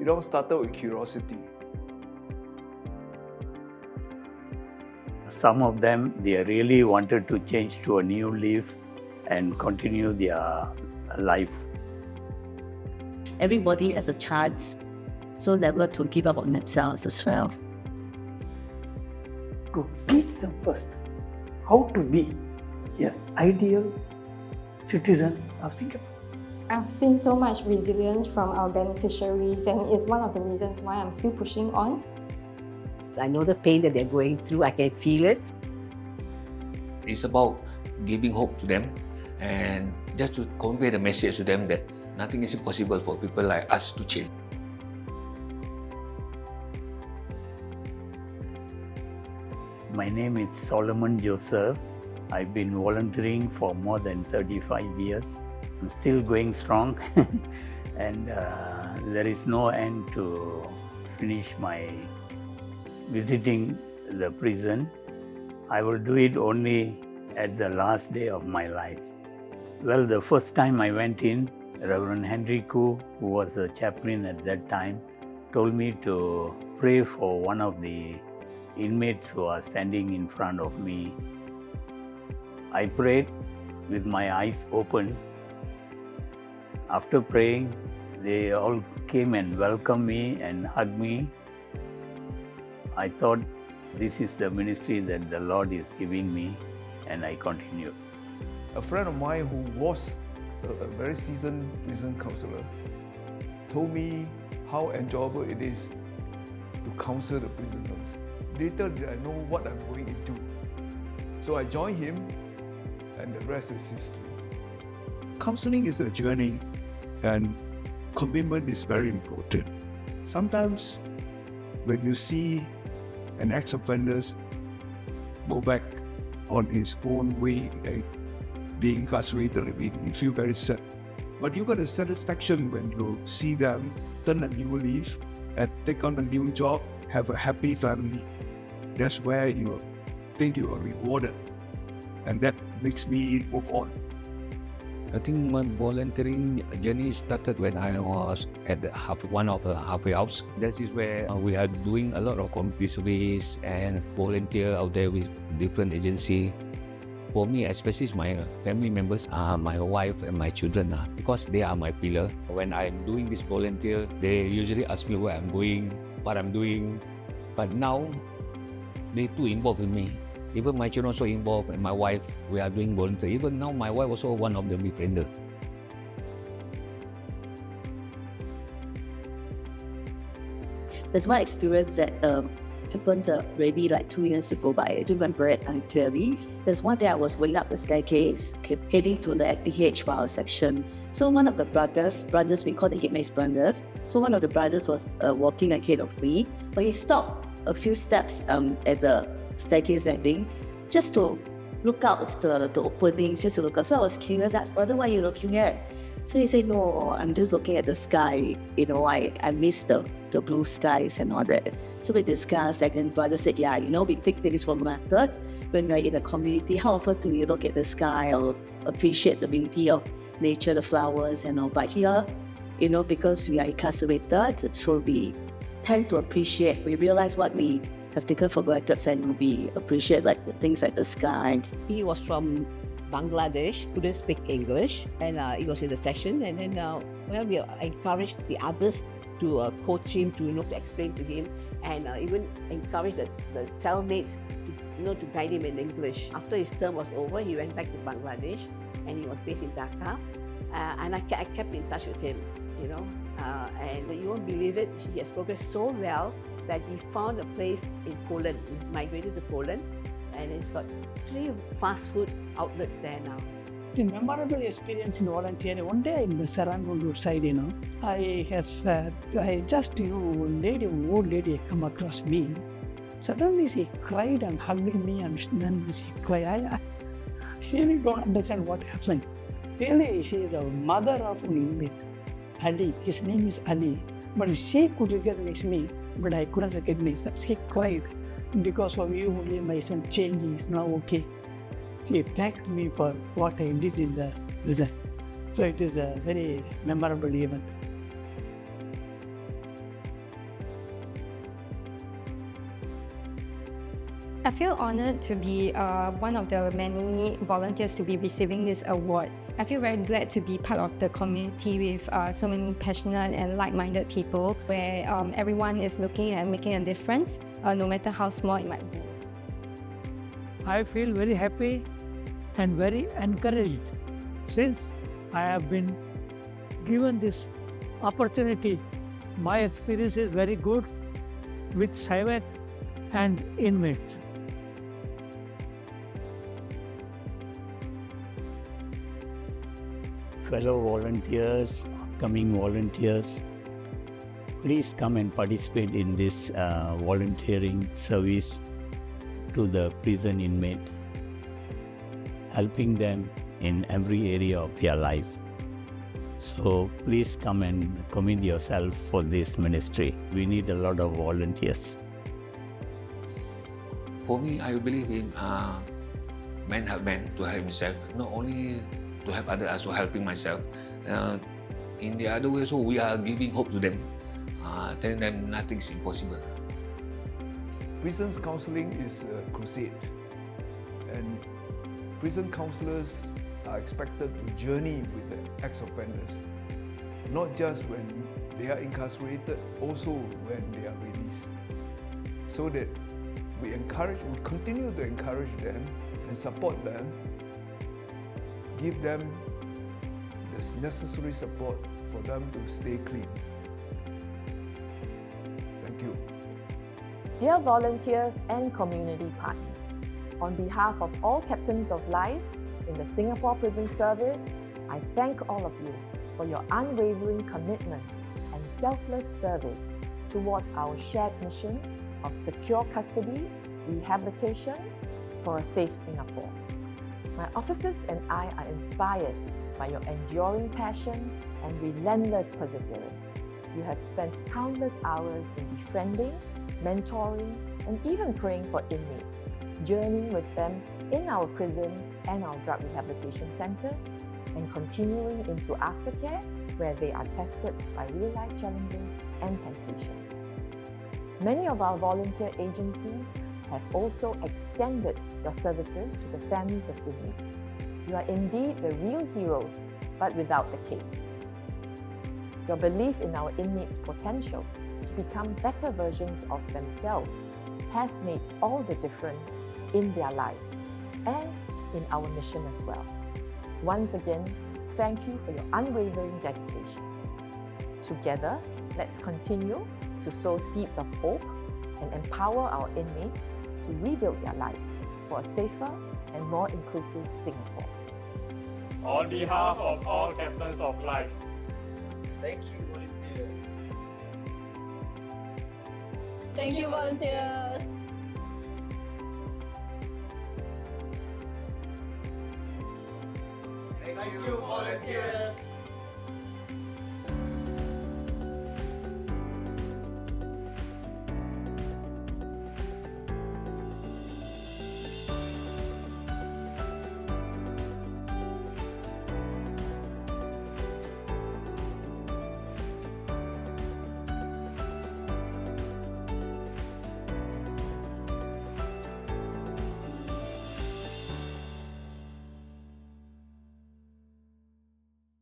It all started with curiosity. Some of them, they really wanted to change to a new leaf and continue their life. Everybody has a chance, so never to give up on themselves as well. To teach them first how to be an ideal citizen of Singapore. I've seen so much resilience from our beneficiaries, and it's one of the reasons why I'm still pushing on. I know the pain that they're going through, I can feel it. It's about giving hope to them and just to convey the message to them that nothing is impossible for people like us to change. My name is Solomon Joseph. I've been volunteering for more than 35 years. I'm still going strong and there is no end to finish my visiting the prison. I will do it only at the last day of my life. Well, the first time I went in, Reverend Henry Koo, who was the chaplain at that time, told me to pray for one of the inmates who are standing in front of me. I prayed with my eyes open. After praying, they all came and welcomed me and hugged me. I thought this is the ministry that the Lord is giving me, and I continued. A friend of mine who was a very seasoned prison counselor told me how enjoyable it is to counsel the prisoners. Later did I know what I'm going into. So I joined him, and the rest is history. Counseling is a journey, and commitment is very important. Sometimes when you see an ex-offender go back on his own way and be incarcerated, you feel very sad. But you got a satisfaction when you see them turn a new leaf and take on a new job, have a happy family. That's where you think you are rewarded, and that makes me move on. I think my volunteering journey started when I was at one of the halfway house. That is where we are doing a lot of community service and volunteer out there with different agencies. For me, especially my family members, my wife and my children, because they are my pillar. When I'm doing this volunteer, they usually ask me where I'm going, what I'm doing. But now, they too involved with me. Even my children also involved, and my wife, we are doing volunteer. Even now, my wife also one of the befriender. There's one experience that happened maybe like 2 years ago, but I do remember it clearly. There's one day I was going up the staircase, heading to the FPH file section. So one of the brothers, we call the inmates brothers. So one of the brothers was walking ahead of me, but he stopped a few steps at the staircase landing just to look out of the openings, just to look out. So I was curious, I asked, brother, what are you looking at? So he said, no, I'm just looking at the sky. You know, I miss the blue skies and all that. So we discussed, and then brother said, yeah, you know, we take things for granted. When we're in a community, how often do we look at the sky or appreciate the beauty of nature, the flowers and all? But here, you know, because we are incarcerated, so we tend to appreciate, we realize what we have taken for granted, and we appreciate like the things like the sky. He was from Bangladesh, couldn't speak English, and he was in the session. And then, we encouraged the others to coach him, to explain to him, and even encouraged the cellmates to guide him in English. After his term was over, he went back to Bangladesh, and he was based in Dhaka. And I kept in touch with him, and you won't believe it, he has progressed so well that he found a place in Poland. He's migrated to Poland, and he's got 3 fast food outlets there now. The memorable experience in volunteering, one day in the Serangoon roadside, I just, old lady come across me. Suddenly she cried and hugged me, and then she cried. I really don't understand what happened. Really, she is the mother of an inmate, Ali. His name is Ali. But she could recognize me, but I couldn't recognize her. She cried, because of you only my son changed, he is now okay. She thanked me for what I did in the prison. So it is a very memorable event. I feel honored to be one of the many volunteers to be receiving this award. I feel very glad to be part of the community with so many passionate and like-minded people where everyone is looking at making a difference, no matter how small it might be. I feel very happy and very encouraged since I have been given this opportunity. My experience is very good with CIVAC and inmates. Fellow volunteers, upcoming volunteers, please come and participate in this volunteering service to the prison inmates, helping them in every area of their life. So please come and commit yourself for this ministry. We need a lot of volunteers. For me, I believe in man help man to help himself, not only to help others, also helping myself. In the other way, so we are giving hope to them, telling them nothing is impossible. Prisons counseling is a crusade, and prison counselors are expected to journey with the ex-offenders, not just when they are incarcerated, also when they are released, so that we continue to encourage them and support them, give them the necessary support for them to stay clean. Thank you. Dear volunteers and community partners, on behalf of all captains of lives in the Singapore Prison Service, I thank all of you for your unwavering commitment and selfless service towards our shared mission of secure custody, rehabilitation for a safe Singapore. My officers and I are inspired by your enduring passion and relentless perseverance. You have spent countless hours in befriending, mentoring, and even praying for inmates, journeying with them in our prisons and our drug rehabilitation centers, and continuing into aftercare where they are tested by real-life challenges and temptations. Many of our volunteer agencies have also extended your services to the families of inmates. You are indeed the real heroes, but without the capes. Your belief in our inmates' potential to become better versions of themselves has made all the difference in their lives and in our mission as well. Once again, thank you for your unwavering dedication. Together, let's continue to sow seeds of hope and empower our inmates to rebuild their lives for a safer and more inclusive Singapore. On behalf of all captains of lives, thank you, volunteers. Thank you, volunteers. Thank you, volunteers.